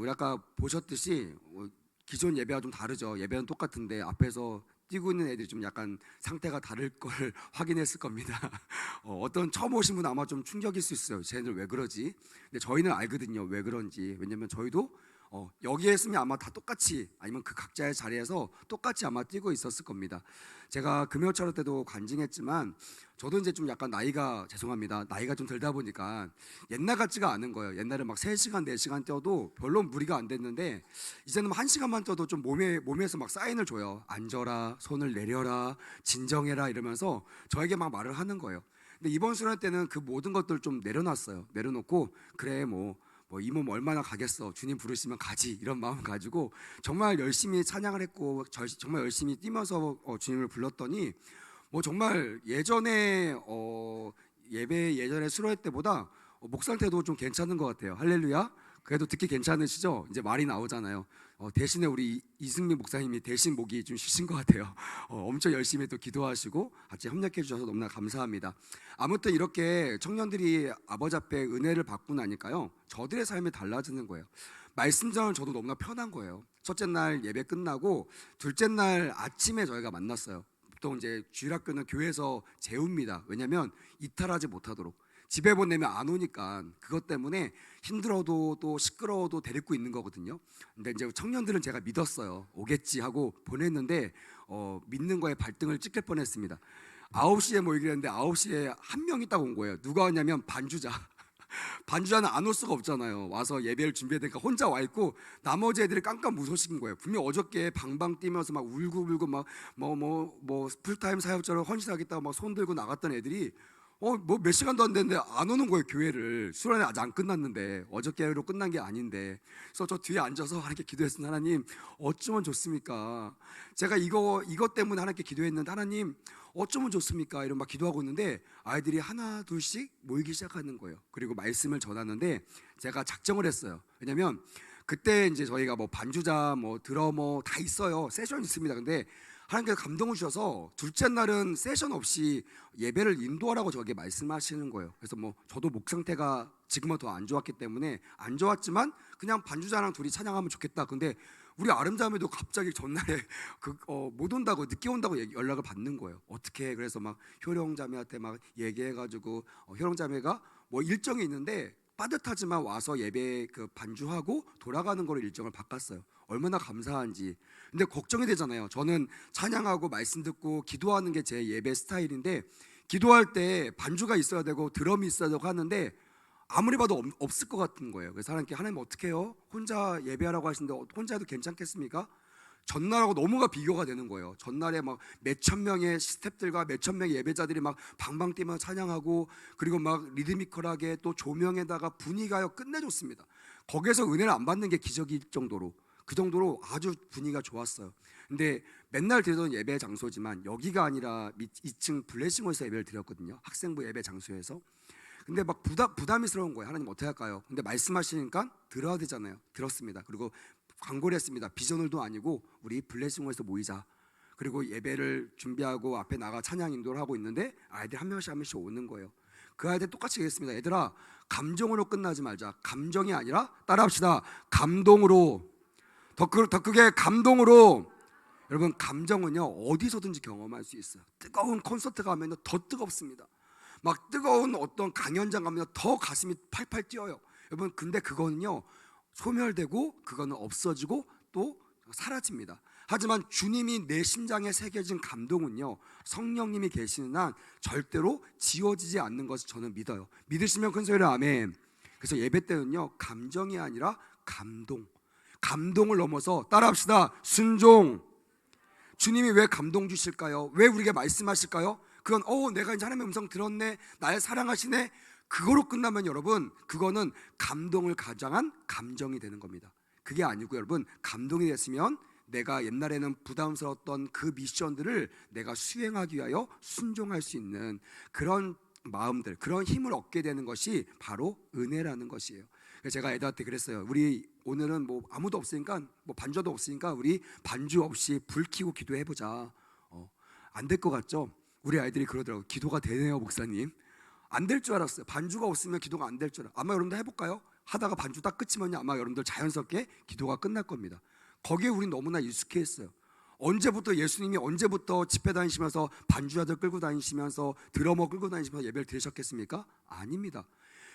우리 아까 보셨듯이 기존 예배와 좀 다르죠. 예배는 똑같은데 앞에서 뛰고 있는 애들이 좀 약간 상태가 다를 걸 확인했을 겁니다. 어떤 처음 오신 분 아마 좀 충격일 수 있어요. 쟤네들 왜 그러지? 근데 저희는 알거든요. 왜 그런지. 왜냐면 저희도 여기에 있으면 아마 다 똑같이 아니면 그 각자의 자리에서 똑같이 아마 뛰고 있었을 겁니다. 제가 금요철 때도 간증했지만 저도 이제 좀 약간 나이가 죄송합니다. 나이가 좀 들다 보니까 옛날 같지가 않은 거예요. 옛날에 막 3시간, 4시간 뛰어도 별로 무리가 안 됐는데 이제는 1시간만 뛰어도 좀 몸에서 막 사인을 줘요. 앉아라, 손을 내려라, 진정해라 이러면서 저에게 막 말을 하는 거예요. 근데 이번 수련 때는 그 모든 것들 좀 내려놨어요. 내려놓고 그래 이 몸 얼마나 가겠어, 주님 부르시면 가지, 이런 마음 가지고 정말 열심히 찬양을 했고 정말 열심히 뛰면서 주님을 불렀더니 정말 예전에 예전에 수료회 때보다 목 상태도 좀 괜찮은 것 같아요. 할렐루야. 그래도 듣기 괜찮으시죠? 이제 말이 나오잖아요. 대신에 우리 이승민 목사님이 대신 목이 좀 쉬신 것 같아요. 엄청 열심히 또 기도하시고 같이 협력해 주셔서 너무나 감사합니다. 아무튼 이렇게 청년들이 아버지 앞에 은혜를 받고 나니까요, 저들의 삶이 달라지는 거예요. 말씀 전은 저도 너무나 편한 거예요. 첫째 날 예배 끝나고 둘째 날 아침에 저희가 만났어요. 보통 이제 주일학교는 교회에서 재웁니다. 왜냐하면 이탈하지 못하도록. 집에 보내면 안 오니까 그것 때문에 힘들어도 또 시끄러워도 데리고 있는 거거든요. 근데 이제 청년들은 제가 믿었어요. 오겠지 하고 보냈는데 믿는 거에 발등을 찍힐 뻔했습니다. 9시에 모이기로 했는데 9시에 한 명이 딱 온 거예요. 누가 왔냐면 반주자. 반주자는 안 올 수가 없잖아요. 와서 예배를 준비해야 되니까 혼자 와 있고 나머지 애들이 깜깜무소식인 거예요. 분명 어저께 방방 뛰면서 막 울고 막 풀타임 사역자로 헌신하겠다고 막 손 들고 나갔던 애들이 몇 시간도 안 됐는데 안 오는 거예요. 교회를. 수련회 아직 안 끝났는데, 어저께로 끝난 게 아닌데. 그래서 저 뒤에 앉아서 하나님께 기도했습니다. 하나님 어쩌면 좋습니까? 제가 이것 때문에 하나님께 기도했는데 하나님 어쩌면 좋습니까? 이런 막 기도하고 있는데 아이들이 하나 둘씩 모이기 시작하는 거예요. 그리고 말씀을 전하는데 제가 작정을 했어요. 왜냐면 그때 이제 저희가 반주자 드러머 다 있어요. 세션 있습니다. 근데 하나님께서 감동을 주셔서 둘째 날은 세션 없이 예배를 인도하라고 저에게 말씀하시는 거예요. 그래서 저도 목 상태가 지금은 더 안 좋았기 때문에 안 좋았지만 그냥 반주자랑 둘이 찬양하면 좋겠다. 근데 우리 아름다움에도 갑자기 전날에 못 온다고, 늦게 온다고 연락을 받는 거예요. 어떻게? 그래서 막 효령자매한테 막 얘기해가지고 효령자매가 일정이 있는데 빠듯하지만 와서 예배 반주하고 돌아가는 거로 일정을 바꿨어요. 얼마나 감사한지. 근데 걱정이 되잖아요. 저는 찬양하고 말씀 듣고 기도하는 게 제 예배 스타일인데 기도할 때 반주가 있어야 되고 드럼이 있어야 되고 하는데 아무리 봐도 없을 것 같은 거예요. 그래서 하나님 어떻게 해요? 혼자 예배하라고 하시는데 혼자 해도 괜찮겠습니까? 전날하고 너무가 비교가 되는 거예요. 전날에 막 몇천 명의 스태프들과 몇천 명의 예배자들이 막 방방 뛰면서 찬양하고 그리고 막 리드미컬하게 또 조명에다가 분위기가 끝내줬습니다. 거기에서 은혜를 안 받는 게 기적일 정도로, 그 정도로 아주 분위기가 좋았어요. 근데 맨날 드리던 예배 장소지만 여기가 아니라 2층 블레싱홀에서 예배를 드렸거든요. 학생부 예배 장소에서. 근데 막 부담이스러운 거예요. 하나님 어떻게 할까요? 근데 말씀하시니까 들어야 되잖아요. 들었습니다. 그리고 광고를 했습니다. 비전홀도 아니고 우리 블레싱홀에서 모이자. 그리고 예배를 준비하고 앞에 나가 찬양 인도를 하고 있는데 아이들 한 명씩 오는 거예요. 그 아이들 똑같이 얘기했습니다. 얘들아, 감정으로 끝나지 말자. 감정이 아니라 따라합시다. 감동으로. 더 크게 감동으로. 여러분, 감정은요 어디서든지 경험할 수 있어요. 뜨거운 콘서트 가면 더 뜨겁습니다. 막 뜨거운 어떤 강연장 가면 더 가슴이 팔팔 뛰어요. 여러분, 근데 그거는요 소멸되고 그거는 없어지고 또 사라집니다. 하지만 주님이 내 심장에 새겨진 감동은요, 성령님이 계시는 한 절대로 지워지지 않는 것을 저는 믿어요. 믿으시면 큰 소리로 아멘. 그래서 예배 때는요 감정이 아니라 감동을 넘어서 따라합시다. 순종. 주님이 왜 감동 주실까요? 왜 우리에게 말씀하실까요? 그건 내가 이제 하나님의 음성 들었네, 날 사랑하시네, 그거로 끝나면 여러분 그거는 감동을 가장한 감정이 되는 겁니다. 그게 아니고 여러분, 감동이 됐으면 내가 옛날에는 부담스러웠던 그 미션들을 내가 수행하기 위하여 순종할 수 있는 그런 마음들, 그런 힘을 얻게 되는 것이 바로 은혜라는 것이에요. 그래서 제가 애들한테 그랬어요. 우리 오늘은 아무도 없으니까 반주도 없으니까 우리 반주 없이 불 켜고 기도해보자. 안 될 것 같죠? 우리 아이들이 그러더라고요. 기도가 되네요 목사님. 안 될 줄 알았어요. 반주가 없으면 기도가 안 될 줄 알았어요. 아마 여러분도 해볼까요? 하다가 반주 딱 끝이면 아마 여러분들 자연스럽게 기도가 끝날 겁니다. 거기에 우린 너무나 익숙해 있어요. 예수님이 언제부터 집회 다니시면서 반주자들 끌고 다니시면서 드러머 끌고 다니시면서 예배를 드리셨겠습니까? 아닙니다.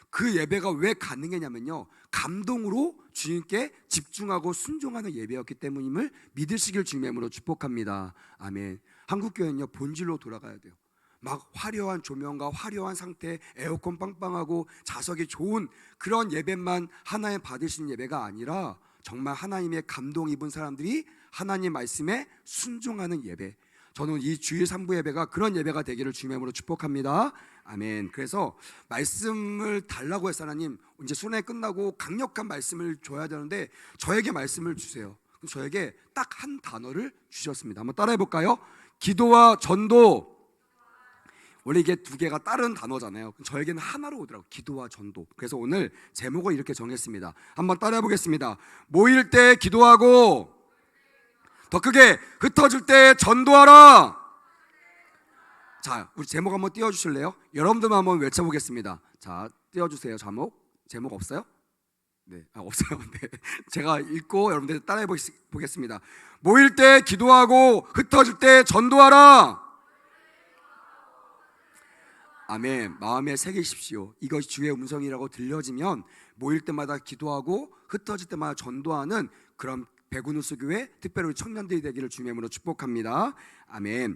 그 예배가 왜 가능했냐면요, 감동으로 주님께 집중하고 순종하는 예배였기 때문임을 믿으시길 주님의 이름으로 축복합니다. 아멘. 한국교회는요, 본질로 돌아가야 돼요. 막 화려한 조명과 화려한 상태, 에어컨 빵빵하고 좌석이 좋은 그런 예배만 하나님 받으시는 예배가 아니라 정말 하나님의 감동 입은 사람들이 하나님 말씀에 순종하는 예배, 저는 이 주일 3부 예배가 그런 예배가 되기를 주님의 이름으로 축복합니다. 아멘. 그래서 말씀을 달라고 해서 하나님 이제 수련회 끝나고 강력한 말씀을 줘야 되는데 저에게 말씀을 주세요. 저에게 딱 한 단어를 주셨습니다. 한번 따라해 볼까요? 기도와 전도. 원래 이게 두 개가 다른 단어잖아요. 저에게는 하나로 오더라고요. 기도와 전도. 그래서 오늘 제목을 이렇게 정했습니다. 한번 따라해 보겠습니다. 모일 때 기도하고, 더 크게 흩어질 때 전도하라. 자, 우리 제목 한번 띄워주실래요? 여러분들만 한번 외쳐보겠습니다. 자, 띄워주세요. 제목 없어요? 네, 없어요. 네, 제가 읽고 여러분들 따라해 보겠습니다. 모일 때 기도하고 흩어질 때 전도하라. 아멘. 마음에 새기십시오. 이것이 주의 음성이라고 들려지면 모일 때마다 기도하고 흩어질 때마다 전도하는 그런 백운우스 교회, 특별히 우리 청년들이 되기를 주님의 이름으로 축복합니다. 아멘.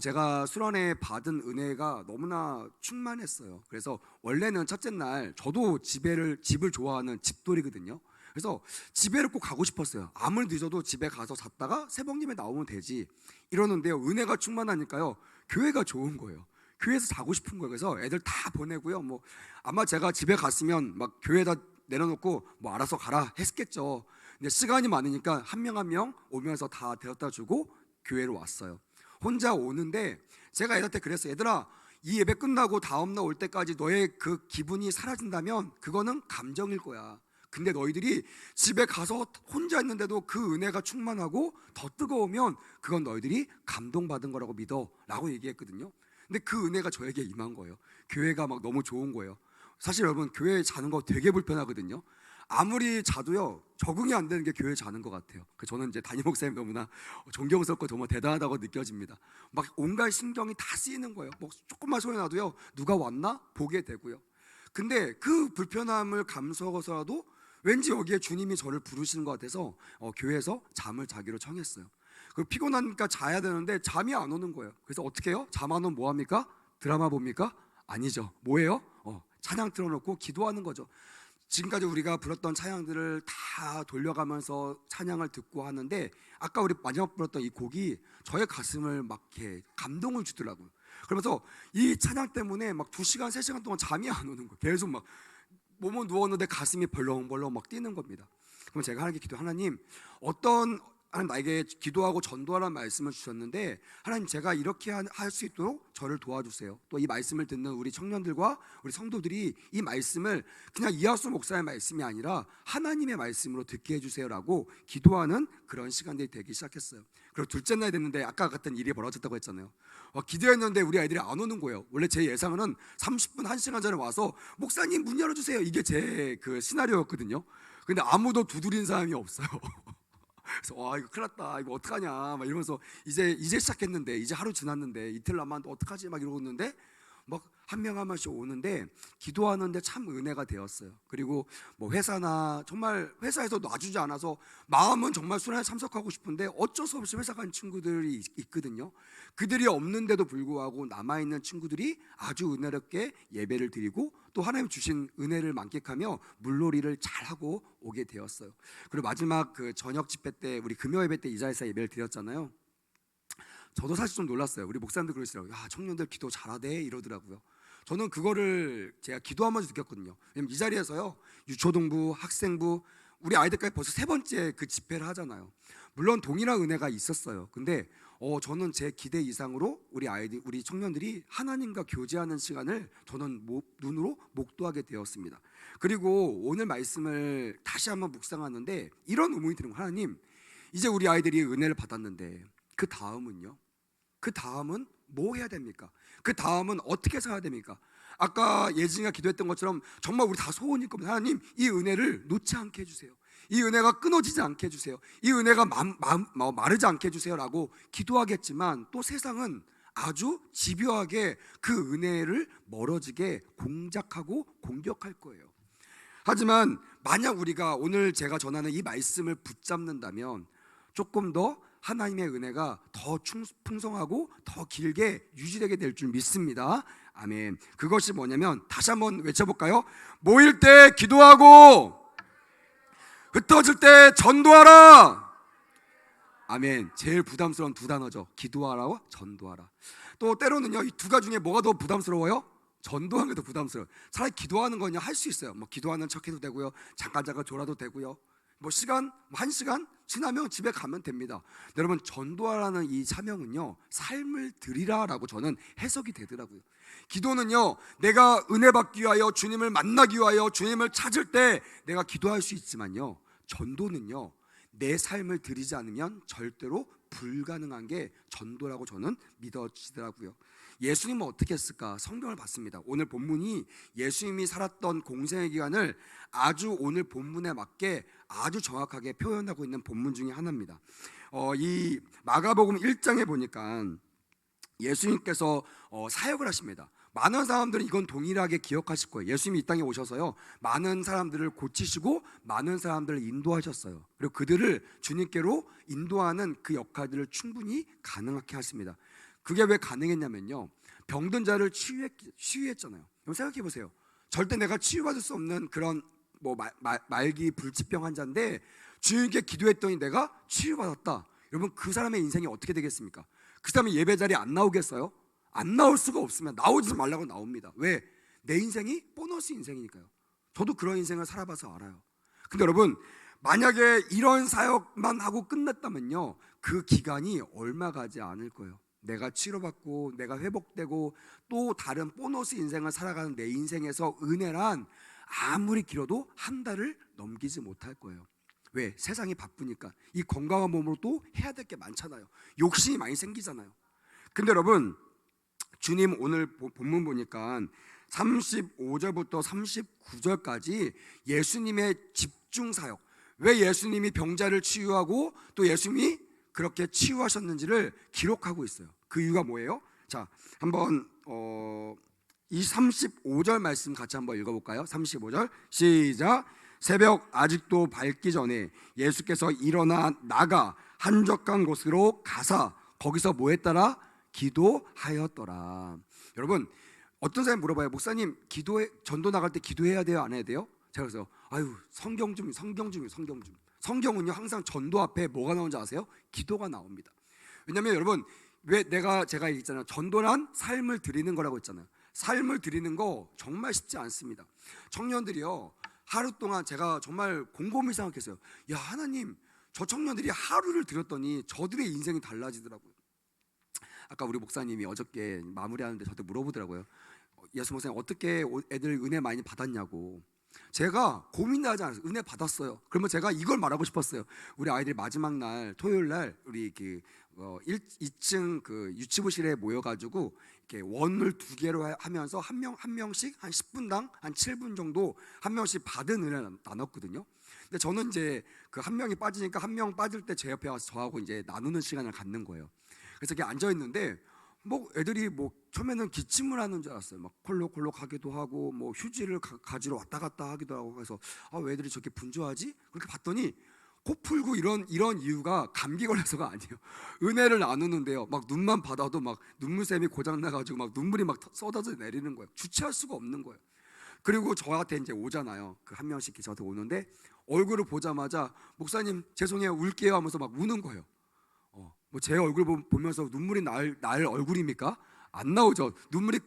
제가 수련회 받은 은혜가 너무나 충만했어요. 그래서 원래는 첫째 날 저도 집을 좋아하는 집돌이거든요. 그래서 집에를 꼭 가고 싶었어요. 아무리 늦어도 집에 가서 잤다가 새벽녘에 나오면 되지 이러는데요, 은혜가 충만하니까요, 교회가 좋은 거예요. 교회에서 자고 싶은 거예요. 그래서 애들 다 보내고요, 뭐 아마 제가 집에 갔으면 막 교회에다 내려놓고 뭐 알아서 가라 했겠죠. 근데 시간이 많으니까 한 명 한 명 오면서 다 데려다 주고 교회로 왔어요. 혼자 오는데 제가 애들한테 그랬어요. 얘들아, 이 예배 끝나고 다음날 올 때까지 너의 그 기분이 사라진다면 그거는 감정일 거야. 근데 너희들이 집에 가서 혼자 있는데도 그 은혜가 충만하고 더 뜨거우면 그건 너희들이 감동받은 거라고 믿어 라고 얘기했거든요. 근데 그 은혜가 저에게 임한 거예요. 교회가 막 너무 좋은 거예요. 사실 여러분, 교회에 자는 거 되게 불편하거든요. 아무리 자도요, 적응이 안 되는 게 교회에 자는 것 같아요. 저는 이제 담임 목사님 너무나 존경스럽고 정말 대단하다고 느껴집니다. 막 온갖 신경이 다 쓰이는 거예요. 뭐 조금만 소리 나도요, 누가 왔나 보게 되고요. 근데 그 불편함을 감수하고서라도 왠지 여기에 주님이 저를 부르시는 것 같아서 교회에서 잠을 자기로 청했어요. 피곤하니까 자야 되는데 잠이 안 오는 거예요. 그래서 어떻게 해요? 잠 안 오면 뭐 합니까? 드라마 봅니까? 아니죠. 뭐예요? 찬양 틀어놓고 기도하는 거죠. 지금까지 우리가 불렀던 찬양들을 다 돌려가면서 찬양을 듣고 하는데 아까 우리 마지막 불렀던 이 곡이 저의 가슴을 막 이렇게 감동을 주더라고요. 그러면서 이 찬양 때문에 막 2시간, 3시간 동안 잠이 안 오는 거예요. 계속 막 몸은 누웠는데 가슴이 벌렁벌렁 막 뛰는 겁니다. 그럼 제가 하나님께 기도, 하나님, 하나님 나에게 기도하고 전도하라는 말씀을 주셨는데 하나님, 제가 이렇게 할 수 있도록 저를 도와주세요. 또 이 말씀을 듣는 우리 청년들과 우리 성도들이 이 말씀을 그냥 이하수 목사의 말씀이 아니라 하나님의 말씀으로 듣게 해주세요라고 기도하는 그런 시간들이 되기 시작했어요. 그리고 둘째 날 됐는데 아까 같은 일이 벌어졌다고 했잖아요. 기도했는데 우리 아이들이 안 오는 거예요. 원래 제 예상은 30분, 1시간 전에 와서 목사님 문 열어주세요, 이게 제 그 시나리오였거든요. 근데 아무도 두드린 사람이 없어요. 그래서 와, 이거 큰일 났다, 이거 어떡하냐 막 이러면서 이제 시작했는데, 이제 하루 지났는데, 이틀 남았는데 어떡하지 막 이러고 있는데 막 한 명 한 명씩 오는데 기도하는데 참 은혜가 되었어요. 그리고 뭐 회사나 정말 회사에서 놔주지 않아서 마음은 정말 수련회에 참석하고 싶은데 어쩔 수 없이 회사 간 친구들이 있거든요. 그들이 없는데도 불구하고 남아있는 친구들이 아주 은혜롭게 예배를 드리고 또 하나님 주신 은혜를 만끽하며 물놀이를 잘하고 오게 되었어요. 그리고 마지막 그 저녁 집회 때, 우리 금요 예배 때 이 자리에서 예배를 드렸잖아요. 저도 사실 좀 놀랐어요. 우리 목사님들 그러시더라고요. 청년들 기도 잘하대 이러더라고요. 저는 그거를 제가 기도하면서 느꼈거든요. 왜냐면 이 자리에서요, 유초등부, 학생부, 우리 아이들까지 벌써 3번째 그 집회를 하잖아요. 물론 동일한 은혜가 있었어요. 근데 저는 제 기대 이상으로 우리 아이들, 우리 청년들이 하나님과 교제하는 시간을 저는 눈으로 목도하게 되었습니다. 그리고 오늘 말씀을 다시 한번 묵상하는데 이런 의문이 드는 거예요. 하나님, 이제 우리 아이들이 은혜를 받았는데 그 다음은요? 그 다음은 뭐 해야 됩니까? 그 다음은 어떻게 살아야 됩니까? 아까 예진이가 기도했던 것처럼 정말 우리 다 소원일 겁니다. 하나님, 이 은혜를 놓지 않게 해주세요. 이 은혜가 끊어지지 않게 해주세요. 이 은혜가 마르지 않게 해주세요라고 기도하겠지만, 또 세상은 아주 집요하게 그 은혜를 멀어지게 공작하고 공격할 거예요. 하지만 만약 우리가 오늘 제가 전하는 이 말씀을 붙잡는다면 조금 더 하나님의 은혜가 더 풍성하고 더 길게 유지되게 될 줄 믿습니다. 아멘. 그것이 뭐냐면, 다시 한번 외쳐볼까요? 모일 때 기도하고 흩어질 때 전도하라. 아멘. 제일 부담스러운 두 단어죠. 기도하라와 전도하라. 또 때로는요, 이 두 가지 중에 뭐가 더 부담스러워요? 전도하는 게 더 부담스러워요. 차라리 기도하는 거냐 할 수 있어요. 뭐 기도하는 척해도 되고요, 잠깐 졸아도 되고요, 뭐 시간, 1시간 지나면 집에 가면 됩니다. 여러분, 전도하라는 이 사명은요, 삶을 드리라라고 저는 해석이 되더라고요. 기도는요, 내가 은혜 받기 위하여, 주님을 만나기 위하여, 주님을 찾을 때 내가 기도할 수 있지만요, 전도는요, 내 삶을 드리지 않으면 절대로 불가능한 게 전도라고 저는 믿어지더라고요. 예수님은 어떻게 했을까? 성경을 봤습니다. 오늘 본문이 예수님이 살았던 공생의 기간을 아주 오늘 본문에 맞게 아주 정확하게 표현하고 있는 본문 중에 하나입니다. 이 마가복음 1장에 보니까 예수님께서 사역을 하십니다. 많은 사람들은 이건 동일하게 기억하실 거예요. 예수님이 이 땅에 오셔서요, 많은 사람들을 고치시고 많은 사람들을 인도하셨어요. 그리고 그들을 주님께로 인도하는 그 역할들을 충분히 가능하게 하십니다. 그게 왜 가능했냐면요, 병든 자를 치유했잖아요. 여러분 생각해 보세요. 절대 내가 치유받을 수 없는 그런 말기 불치병 환자인데 주님께 기도했더니 내가 치유받았다. 여러분, 그 사람의 인생이 어떻게 되겠습니까? 그 사람이 예배 자리에 안 나오겠어요? 안 나올 수가 없으면 나오지 말라고 나옵니다. 왜? 내 인생이 보너스 인생이니까요. 저도 그런 인생을 살아봐서 알아요. 근데 여러분, 만약에 이런 사역만 하고 끝났다면요, 그 기간이 얼마 가지 않을 거예요. 내가 치료받고 내가 회복되고 또 다른 보너스 인생을 살아가는 내 인생에서 은혜란 아무리 길어도 한 달을 넘기지 못할 거예요. 왜? 세상이 바쁘니까. 이 건강한 몸으로 또 해야 될 게 많잖아요. 욕심이 많이 생기잖아요. 근데 여러분, 주님 오늘 본문 보니까 35절부터 39절까지 예수님의 집중 사역, 왜 예수님이 병자를 치유하고 또 예수님이 그렇게 치유하셨는지를 기록하고 있어요. 그 이유가 뭐예요? 자, 한번 이 35절 말씀 같이 한번 읽어볼까요? 35절 시작. 새벽 아직도 밝기 전에 예수께서 일어나 나가 한적한 곳으로 가사 거기서 뭐 했더라? 기도하였더라. 여러분, 어떤 사람이 물어봐요. 목사님, 전도 나갈 때 기도해야 돼요? 안 해야 돼요? 제가 그래서 성경 좀. 성경은요, 항상 전도 앞에 뭐가 나오는지 아세요? 기도가 나옵니다. 왜냐하면 여러분, 제가 있잖아요, 전도란 삶을 드리는 거라고 했잖아요. 삶을 드리는 거 정말 쉽지 않습니다. 청년들이요, 하루 동안 제가 정말 곰곰이 생각했어요. 야, 하나님, 저 청년들이 하루를 드렸더니 저들의 인생이 달라지더라고요. 아까 우리 목사님이 어저께 마무리하는데 저한테 물어보더라고요. 예수 목사님, 어떻게 애들 은혜 많이 받았냐고. 제가 고민도 하지 않았어요. 은혜 받았어요. 그러면 제가 이걸 말하고 싶었어요. 우리 아이들이 마지막 날 토요일 날 우리 2층 그 유치부실에 모여가지고 이렇게 원을 2개로 하면서 한 명씩 한 10분당 한 7분 정도 한 명씩 받은 은혜를 나눴거든요. 근데 저는 이제 그 한 명이 빠지니까 한 명 빠질 때 제 옆에 와서 저하고 이제 나누는 시간을 갖는 거예요. 그래서 이렇게 앉아 있는데 애들이 처음에는 기침을 하는 줄 알았어요. 막 콜록콜록 하기도 하고 휴지를 가지러 왔다 갔다 하기도 하고. 그래서 왜 애들이 저렇게 분주하지? 그렇게 봤더니 코 풀고 이런 이유가 감기 걸려서가 아니에요. 은혜를 나누는데요, 막 눈만 받아도 막 눈물샘이 고장 나가지고 막 눈물이 막 쏟아져 내리는 거예요. 주체할 수가 없는 거예요. 그리고 저한테 이제 오잖아요. 그 한 명씩 저한테 오는데 얼굴을 보자마자 목사님 죄송해요, 울게요 하면서 막 우는 거예요. 제 얼굴 보면서 눈물이 날 얼굴입니까? 안 나오죠. 눈물이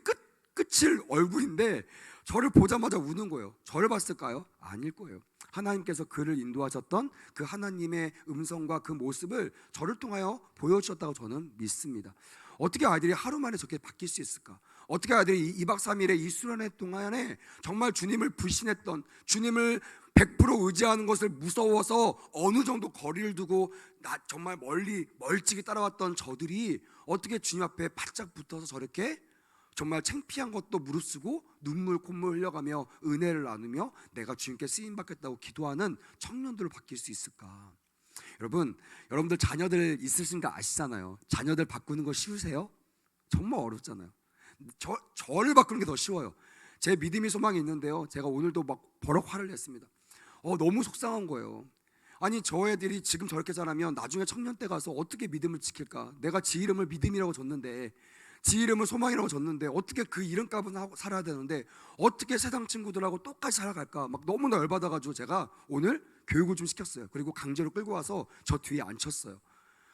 끝일 얼굴인데 저를 보자마자 우는 거예요. 저를 봤을까요? 아닐 거예요. 하나님께서 그를 인도하셨던 그 하나님의 음성과 그 모습을 저를 통하여 보여주셨다고 저는 믿습니다. 어떻게 아이들이 하루 만에 저렇게 바뀔 수 있을까? 어떻게 아이들이 2박 3일의 이 수련회 동안에 정말 주님을 불신했던, 주님을 100% 의지하는 것을 무서워서 어느 정도 거리를 두고 정말 멀찍이 따라왔던 저들이 어떻게 주님 앞에 바짝 붙어서 정말 창피한 것도 무릅쓰고 눈물 콧물 흘려가며 은혜를 나누며 내가 주님께 쓰임 받겠다고 기도하는 청년들로 바뀔 수 있을까? 여러분들 자녀들 있으신 거 아시잖아요. 자녀들 바꾸는 거 쉬우세요? 정말 어렵잖아요. 저를 바꾸는 게 더 쉬워요. 제 믿음이 소망이 있는데요, 제가 오늘도 막 버럭 화를 냈습니다. 너무 속상한 거예요. 아니, 저 애들이 지금 저렇게 자라면 나중에 청년 때 가서 어떻게 믿음을 지킬까? 내가 지 이름을 믿음이라고 줬는데, 지 이름을 소망이라고 줬는데 어떻게 그 이름값은 하고 살아야 되는데 어떻게 세상 친구들하고 똑같이 살아갈까? 막 너무나 열받아가지고 제가 오늘 교육을 좀 시켰어요. 그리고 강제로 끌고 와서 저 뒤에 앉혔어요.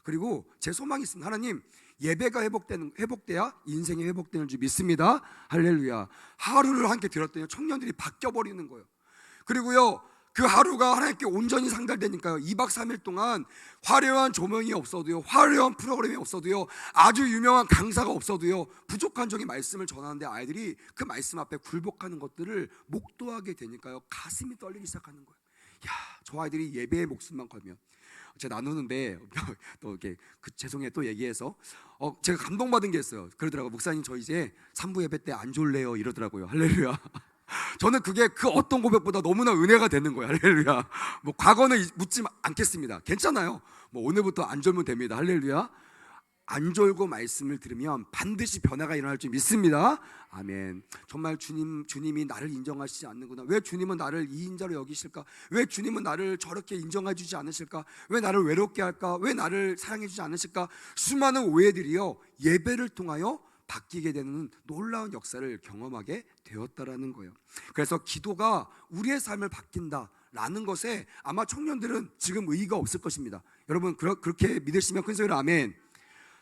그리고 제 소망이 있습니다. 하나님, 예배가 회복돼야 인생이 회복되는 줄 믿습니다. 할렐루야. 하루를 함께 들었더니 청년들이 바뀌어버리는 거예요. 그리고요, 그 하루가 하나님께 온전히 상달되니까요, 2박 3일 동안 화려한 조명이 없어도요, 화려한 프로그램이 없어도요, 아주 유명한 강사가 없어도요, 부족한 종의 말씀을 전하는데 아이들이 그 말씀 앞에 굴복하는 것들을 목도하게 되니까요, 가슴이 떨리기 시작하는 거예요. 야, 저 아이들이 예배의 목숨만 걸면. 제가 나누는데 또 이렇게 죄송해요, 또 얘기해서 제가 감동받은 게 있어요. 그러더라고요. 목사님, 저 이제 3부 예배 때 안 졸래요, 이러더라고요. 할렐루야. 저는 그게 그 어떤 고백보다 너무나 은혜가 되는 거예요. 할렐루야. 뭐 과거는 묻지 않겠습니다. 괜찮아요. 뭐 오늘부터 안 졸면 됩니다. 할렐루야. 안 졸고 말씀을 들으면 반드시 변화가 일어날 줄 믿습니다. 아멘. 정말 주님이 나를 인정하시지 않는구나. 왜 주님은 나를 이인자로 여기실까? 왜 주님은 나를 저렇게 인정해 주지 않으실까? 왜 나를 외롭게 할까? 왜 나를 사랑해 주지 않으실까? 수많은 오해들이요, 예배를 통하여 바뀌게 되는 놀라운 역사를 경험하게 되었다라는 거예요. 그래서 기도가 우리의 삶을 바뀐다라는 것에 아마 청년들은 지금 의의가 없을 것입니다. 여러분, 그렇게 믿으시면 큰 소리로 아멘.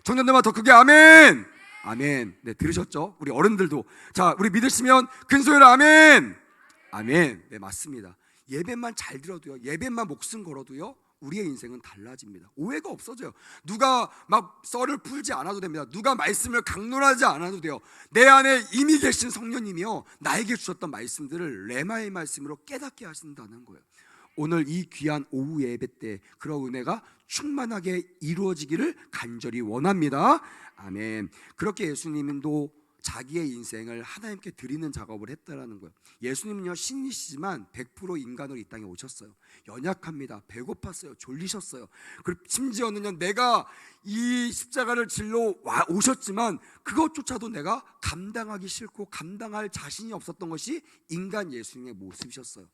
청년들만 더 크게 아멘. 아멘. 네, 들으셨죠? 우리 어른들도, 자, 우리 믿으시면 큰 소리로 아멘. 아멘. 네, 맞습니다. 예배만 잘 들어도요, 예배만 목숨 걸어도요, 우리의 인생은 달라집니다. 오해가 없어져요. 누가 막 썰을 풀지 않아도 됩니다. 누가 말씀을 강론하지 않아도 돼요. 내 안에 이미 계신 성령님이요, 나에게 주셨던 말씀들을 레마의 말씀으로 깨닫게 하신다는 거예요. 오늘 이 귀한 오후 예배 때 그런 은혜가 충만하게 이루어지기를 간절히 원합니다. 아멘. 그렇게 예수님도 자기의 인생을 하나님께 드리는 작업을 했다라는 거예요. 예수님은요, 신이시지만 100% 인간으로 이 땅에 오셨어요. 연약합니다. 배고팠어요. 졸리셨어요. 그리고 심지어는요, 내가 이 십자가를 질러 오셨지만 그것조차도 내가 감당하기 싫고 감당할 자신이 없었던 것이 인간 예수님의 모습이셨어요.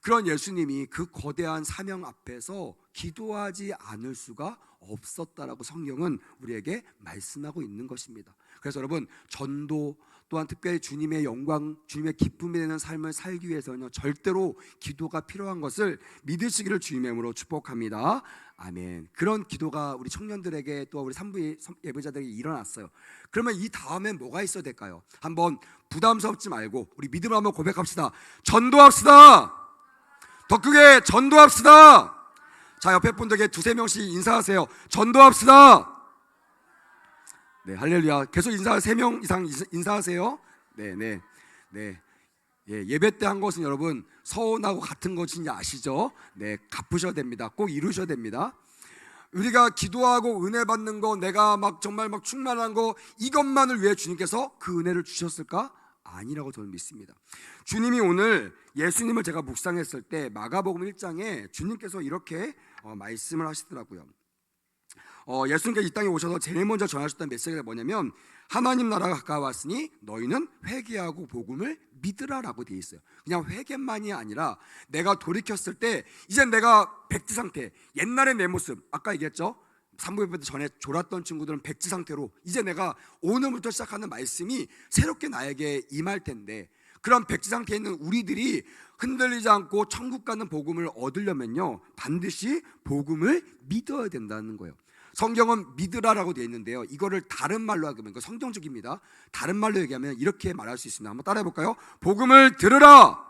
그런 예수님이 그 거대한 사명 앞에서 기도하지 않을 수가 없었다라고 성경은 우리에게 말씀하고 있는 것입니다. 그래서 여러분, 전도 또한 특별히 주님의 영광, 주님의 기쁨이 되는 삶을 살기 위해서는 절대로 기도가 필요한 것을 믿으시기를 주님의 이름으로 축복합니다. 아멘. 그런 기도가 우리 청년들에게 또 우리 산부 예배자들에게 일어났어요. 그러면 이 다음엔 뭐가 있어야 될까요? 한번 부담스럽지 말고 우리 믿음을 한번 고백합시다. 전도합시다. 더 크게 전도합시다. 자, 옆에 분들에게 두세 명씩 인사하세요. 전도합시다. 네, 할렐루야. 계속 인사 3명 이상 인사하세요. 네. 예배 때 한 것은 여러분 서운하고 같은 것인지 아시죠? 네, 갚으셔야 됩니다. 꼭 이루셔야 됩니다. 우리가 기도하고 은혜 받는 거, 내가 막 정말 막 충만한 거, 이것만을 위해 주님께서 그 은혜를 주셨을까? 아니라고 저는 믿습니다. 주님이 오늘 예수님을 제가 묵상했을 때 마가복음 1장에 주님께서 이렇게 말씀을 하시더라고요. 예수님께서 이 땅에 오셔서 제일 먼저 전하셨던 메시지가 뭐냐면, 하나님 나라가 가까웠으니 너희는 회개하고 복음을 믿으라라고 되어 있어요. 그냥 회개만이 아니라 내가 돌이켰을 때 이제 내가 백지 상태, 옛날의 내 모습, 아까 얘기했죠? 산부예배 전에 졸았던 친구들은 백지 상태로 이제 내가 오늘부터 시작하는 말씀이 새롭게 나에게 임할 텐데, 그런 백지 상태에 있는 우리들이 흔들리지 않고 천국 가는 복음을 얻으려면요, 반드시 복음을 믿어야 된다는 거예요. 성경은 믿으라라고 되어 있는데요, 이거를 다른 말로 하면, 이거 성경적입니다. 다른 말로 얘기하면 이렇게 말할 수 있습니다. 한번 따라해 볼까요? 복음을 들으라.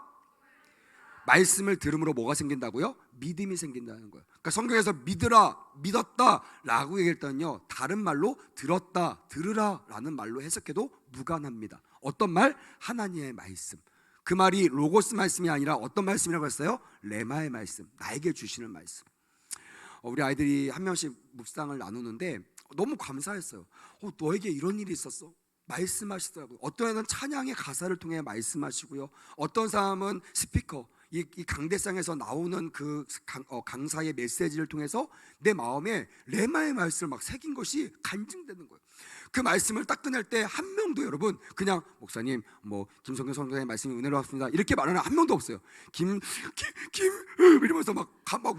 말씀을 들음으로 뭐가 생긴다고요? 믿음이 생긴다는 거예요. 그러니까 성경에서 믿으라, 믿었다라고 얘기했더니요, 다른 말로 들었다, 들으라라는 말로 해석해도 무관합니다. 어떤 말? 하나님의 말씀. 그 말이 로고스 말씀이 아니라 어떤 말씀이라고 했어요? 레마의 말씀, 나에게 주시는 말씀. 우리 아이들이 한 명씩 묵상을 나누는데 너무 감사했어요. 너에게 이런 일이 있었어? 말씀하시더라고요. 어떤 애는 찬양의 가사를 통해 말씀하시고요. 어떤 사람은 스피커, 이 강대상에서 나오는 그 강사의 메시지를 통해서 내 마음에 레마의 말씀을 막 새긴 것이 간증되는 거예요. 그 말씀을 딱 끝낼 때 한 명도 여러분 그냥 목사님 뭐 김성경 선생님의 말씀이 은혜로 왔습니다 이렇게 말하는 한 명도 없어요. 김 이러면서 막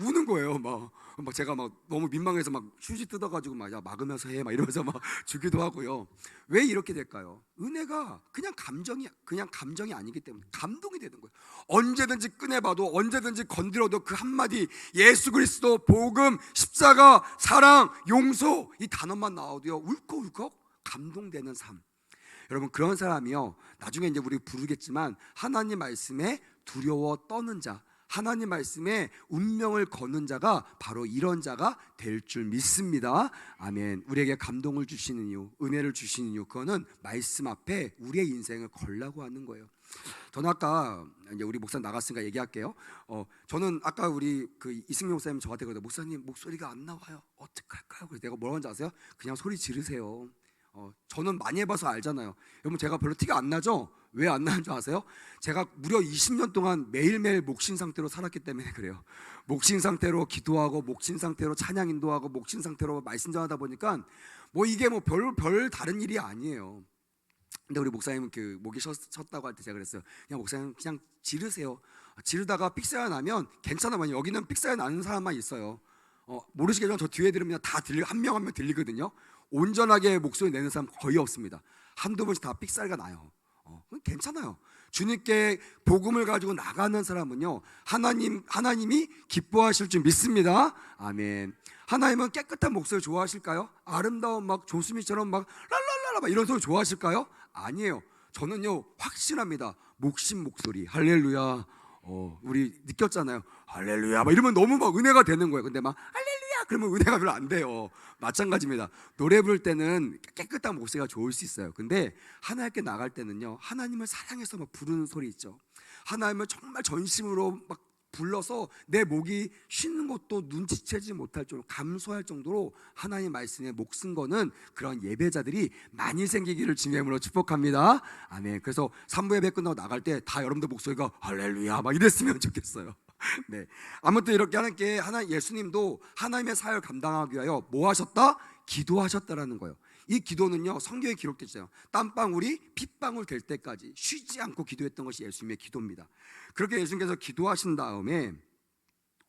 우는 거예요. 막 제가 막 너무 민망해서 막 휴지 뜯어가지고 막 야 막으면서 해 막 이러면서 막 주기도 하고요. 왜 이렇게 될까요? 은혜가 그냥 감정이 아니기 때문에 감동이 되는 거예요. 언제든지 꺼내봐도 언제든지 건드려도 그 한마디 예수 그리스도 복음 십자가 사랑 용서 이 단어만 나와도요 울컥울컥 감동되는 삶. 여러분 그런 사람이요 나중에 이제 우리 부르겠지만 하나님 말씀에 두려워 떠는 자, 하나님 말씀에 운명을 거는 자가 바로 이런 자가 될 줄 믿습니다. 아멘. 우리에게 감동을 주시는 이유, 은혜를 주시는 이유, 그거는 말씀 앞에 우리의 인생을 걸라고 하는 거예요. 저는 아까 이제 우리 목사 나갔으니까 얘기할게요. 저는 아까 우리 그 이승용 목사님 저한테 그러더라고요. 목사님 목소리가 안 나와요. 어떡할까요? 그래서 내가 뭐라고 하는지 아세요? 그냥 소리 지르세요. 저는 많이 해봐서 알잖아요. 여러분 제가 별로 티가 안 나죠? 왜 안 나는 줄 아세요? 제가 무려 20년 동안 매일매일 목신 상태로 살았기 때문에 그래요. 목신 상태로 기도하고 목신 상태로 찬양 인도하고 목신 상태로 말씀 전하다 보니까 뭐 이게 뭐 별 다른 일이 아니에요. 근데 우리 목사님은 그 목이 쉬었다고 할 때 제가 그랬어요. 그냥 목사님 그냥 지르세요. 지르다가 삑사가 나면 괜찮아요. 여기는 삑사가 나는 사람만 있어요. 모르시겠지만 저 뒤에 들으면 다 한 명 한 명 들리거든요. 온전하게 목소리 내는 사람 거의 없습니다. 한두 번씩 다 삑사리가 나요. 괜찮아요. 주님께 복음을 가지고 나가는 사람은요 하나님이 기뻐하실 줄 믿습니다. 아멘. 하나님은 깨끗한 목소리 좋아하실까요? 아름다운 막 조수미처럼 막 랄랄랄라 막 이런 소리 좋아하실까요? 아니에요. 저는요 확신합니다. 목신 목소리 할렐루야. 우리 느꼈잖아요. 할렐루야 막 이러면 너무 막 은혜가 되는 거예요. 근데 막 할렐루야 그러면 은혜가 별로 안 돼요. 마찬가지입니다. 노래 부를 때는 깨끗한 목소리가 좋을 수 있어요. 근데 하나님께 나갈 때는요 하나님을 사랑해서 막 부르는 소리 있죠. 하나님을 정말 전심으로 막 불러서 내 목이 쉬는 것도 눈치채지 못할 정도로 감소할 정도로 하나님 말씀에 목쓴 거는 그런 예배자들이 많이 생기기를 주님의 이름으로 축복합니다. 아멘. 그래서 3부 예배 끝나고 나갈 때 다 여러분들 목소리가 할렐루야 막 이랬으면 좋겠어요. 네. 아무튼 이렇게 하나님께 예수님도 하나님의 사역을 감당하기 위하여 뭐 하셨다? 기도하셨다라는 거예요. 이 기도는요 성경에 기록되잖아요. 땀방울이 핏방울 될 때까지 쉬지 않고 기도했던 것이 예수님의 기도입니다. 그렇게 예수님께서 기도하신 다음에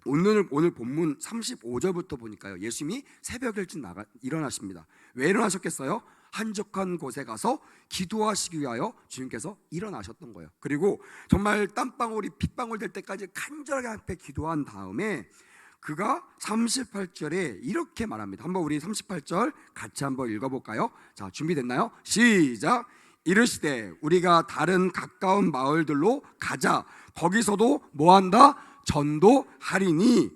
오늘 본문 35절부터 보니까요 예수님이 새벽 일찍 일어나십니다. 왜 일어나셨겠어요? 한적한 곳에 가서 기도하시기 위하여 주님께서 일어나셨던 거예요. 그리고 정말 땀방울이 핏방울 될 때까지 간절하게 앞에 기도한 다음에 그가 38절에 이렇게 말합니다. 한번 우리 38절 같이 한번 읽어볼까요? 자, 준비됐나요? 시작. 이르시되 우리가 다른 가까운 마을들로 가자. 거기서도 뭐한다? 전도하리니.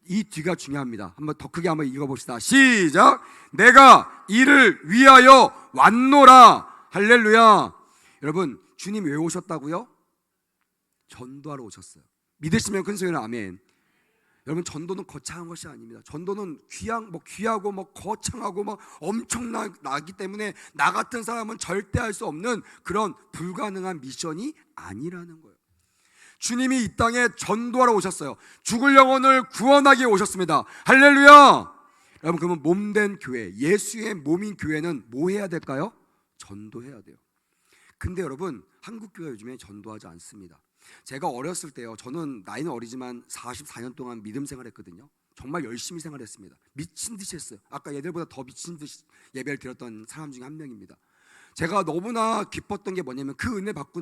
이 뒤가 중요합니다. 한번 더 크게 한번 읽어봅시다. 시작. 내가 이를 위하여 왔노라. 할렐루야. 여러분 주님 왜 오셨다고요? 전도하러 오셨어요. 믿으시면 큰 소리로 아멘. 여러분 전도는 거창한 것이 아닙니다. 전도는 귀하고 거창하고 엄청나기 때문에 나 같은 사람은 절대 할 수 없는 그런 불가능한 미션이 아니라는 거예요. 주님이 이 땅에 전도하러 오셨어요. 죽을 영혼을 구원하기 오셨습니다. 할렐루야. 여러분 그러면 몸된 교회, 예수의 몸인 교회는 뭐 해야 될까요? 전도해야 돼요. 근데 여러분 한국 교회 요즘에 전도하지 않습니다. 제가 어렸을 때요 저는 나이는 어리지만 44년 동안 믿음 생활했거든요. 정말 열심히 생활했습니다. 미친 듯이 했어요. 아까 얘들보다 더 미친 듯이 예배를 드렸던 사람 중에 한 명입니다. 제가 너무나 기뻤던 게 뭐냐면 그 은혜 받고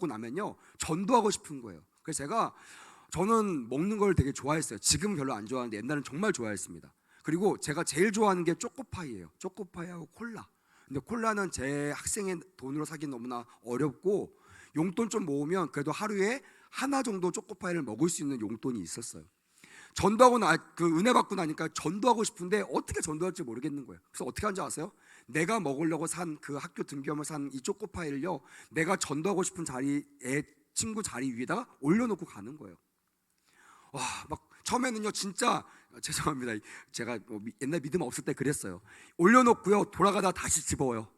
나면요 전도하고 싶은 거예요. 그래서 저는 먹는 걸 되게 좋아했어요. 지금은 별로 안 좋아하는데 옛날엔 정말 좋아했습니다. 그리고 제가 제일 좋아하는 게 초코파이예요. 초코파이하고 콜라. 근데 콜라는 제 학생의 돈으로 사기 너무나 어렵고 용돈 좀 모으면 그래도 하루에 하나 정도 초코파이를 먹을 수 있는 용돈이 있었어요. 전도하고 그 은혜 받고 나니까 전도하고 싶은데 어떻게 전도할지 모르겠는 거예요. 그래서 어떻게 하는지 아세요? 내가 먹으려고 산 그 학교 등교하며 산 이 초코파이를요 내가 전도하고 싶은 자리에 친구 자리 위에다가 올려놓고 가는 거예요. 와, 막 처음에는요 진짜 죄송합니다. 제가 옛날 믿음 없을 때 그랬어요. 올려놓고요 돌아가다 다시 집어요.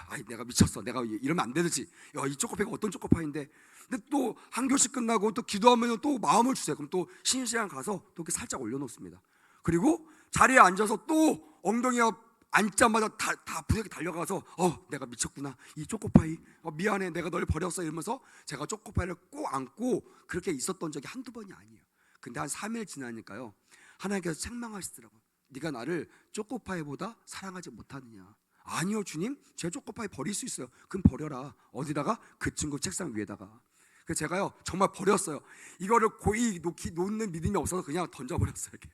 아이 내가 미쳤어. 내가 이러면 안 되지. 야, 이 초코파이가 어떤 초코파이인데. 근데 또 한 교시 끝나고 또 기도하면 또 마음을 주세요. 그럼 또 쉬는 시간 가서 또 이렇게 살짝 올려놓습니다. 그리고 자리에 앉아서 또 엉덩이가 앉자마자 다 부엌에 달려가서 내가 미쳤구나. 이 초코파이 미안해. 내가 널 버렸어. 이러면서 제가 초코파이를 꼭 안고 그렇게 있었던 적이 한두 번이 아니에요. 근데 한 3일 지나니까요 하나님께서 책망하시더라고요. 네가 나를 초코파이보다 사랑하지 못하느냐. 아니요 주님, 제 초코파이 버릴 수 있어요. 그럼 버려라. 어디다가? 그 친구 책상 위에다가. 그래서 제가요 정말 버렸어요. 이거를 고이 놓는 믿음이 없어서 그냥 던져버렸어요 이렇게.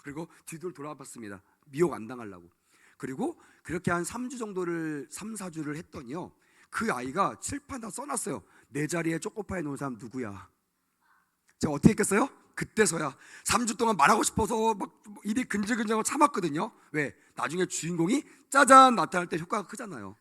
그리고 뒤를 돌아봤습니다. 미혹 안 당하려고. 그리고 그렇게 한 3주 정도를 3, 4주를 했더니요 그 아이가 칠판 다 써놨어요. 내 자리에 초코파이 놓은 사람 누구야. 제가 어떻게 했겠어요? 그때서야 3주 동안 말하고 싶어서 막 입이 근질근질하고 참았거든요. 왜? 나중에 주인공이 짜잔 나타날 때 효과가 크잖아요.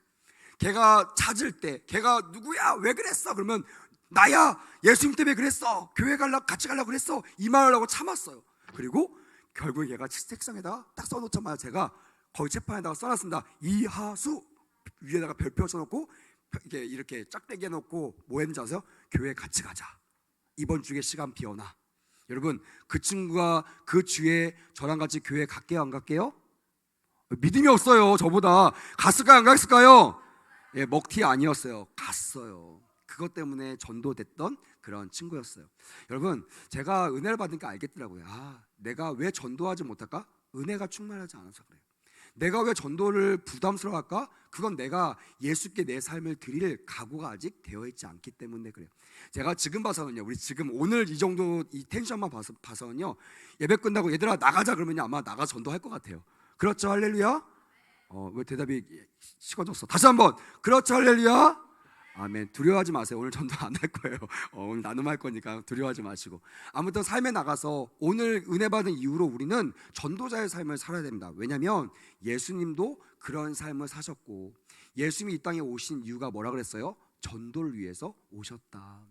걔가 찾을 때 걔가 누구야 왜 그랬어 그러면 나야 예수님 때문에 그랬어 교회 같이 가려고 그랬어 이 말을 하고 참았어요. 그리고 결국에 걔가 책상에다가 딱 써놓자마자 제가 거기 책판에다가 써놨습니다. 이하수 위에다가 별표 써놓고 이렇게 짝대기 해놓고 뭐 했는지 아세요? 교회 같이 가자. 이번 주에 시간 비워놔. 여러분 그 친구가 그 주에 저랑 같이 교회 갈게요 안 갈게요? 믿음이 없어요. 저보다 갔을까요 안 갔을까요? 예, 먹튀 아니었어요. 갔어요. 그것 때문에 전도됐던 그런 친구였어요. 여러분 제가 은혜를 받으니까 알겠더라고요. 내가 왜 전도하지 못할까? 은혜가 충만하지 않아서 그래요. 내가 왜 전도를 부담스러워할까? 그건 내가 예수께 내 삶을 드릴 각오가 아직 되어 있지 않기 때문에 그래요. 제가 지금 봐서는요 우리 지금 오늘 이 정도 이 텐션만 봐서는요 예배 끝나고 얘들아 나가자 그러면 아마 나가 전도할 것 같아요. 그렇죠 할렐루야? 왜 대답이 식어졌어? 다시 한번 그렇죠 할렐루야? 아멘. 두려워하지 마세요. 오늘 전도 안 할 거예요. 오늘 나눔할 거니까 두려워하지 마시고. 아무튼 삶에 나가서 오늘 은혜 받은 이후로 우리는 전도자의 삶을 살아야 됩니다. 왜냐하면 예수님도 그런 삶을 사셨고 예수님이 이 땅에 오신 이유가 뭐라 그랬어요? 전도를 위해서 오셨다.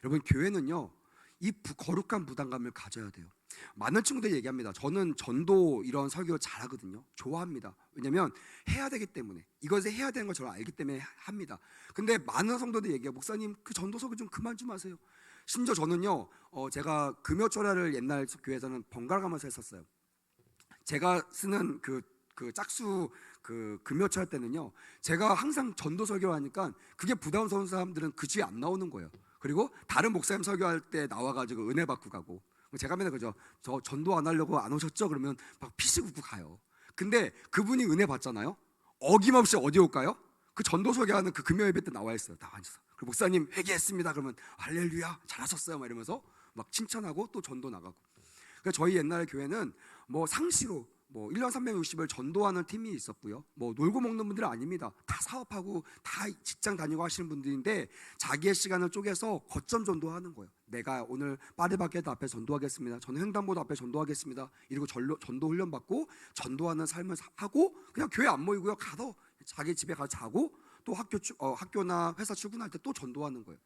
여러분 교회는요 이 거룩한 부담감을 가져야 돼요. 많은 친구들이 얘기합니다. 저는 전도 이런 설교 잘하거든요. 좋아합니다. 왜냐하면 해야 되기 때문에 이것을 해야 되는 걸 저는 알기 때문에 합니다. 근데 많은 성도들이 얘기해요. 목사님 그 전도 설교 좀 그만 좀 하세요. 심지어 저는요 제가 금요철야를 옛날 교회에서는 번갈아 가면서 했었어요. 제가 쓰는 그 짝수 금요철 때는요 제가 항상 전도 설교를 하니까 그게 부담스러운 사람들은 그 주에 안 나오는 거예요. 그리고 다른 목사님 설교할 때 나와가지고 은혜 받고 가고. 제가 맨날 그죠. 저 전도 안 하려고 안 오셨죠? 그러면 막 피식 웃고 가요. 근데 그분이 은혜 받잖아요. 어김없이 어디 올까요? 그 전도 설교하는 그 금요 예배 때 나와 있어요. 다 앉아서. 그리고 목사님 회개했습니다. 그러면 할렐루야 잘하셨어요. 막 이러면서 막 칭찬하고 또 전도 나가고. 그러니까 저희 옛날에 교회는 뭐 상시로 1년 360일 전도하는 팀이 있었고요. 놀고 먹는 분들은 아닙니다. 다 사업하고 다 직장 다니고 하시는 분들인데 자기의 시간을 쪼개서 거점 전도하는 거예요. 내가 오늘 파리바게트 앞에 전도하겠습니다. 저는 횡단보도 앞에 전도하겠습니다. 이러고 전도 훈련 받고 전도하는 삶을 하고 그냥 교회 안 모이고요. 가서 자기 집에 가서 자고 또 학교나 회사 출근할 때 또 전도하는 거예요.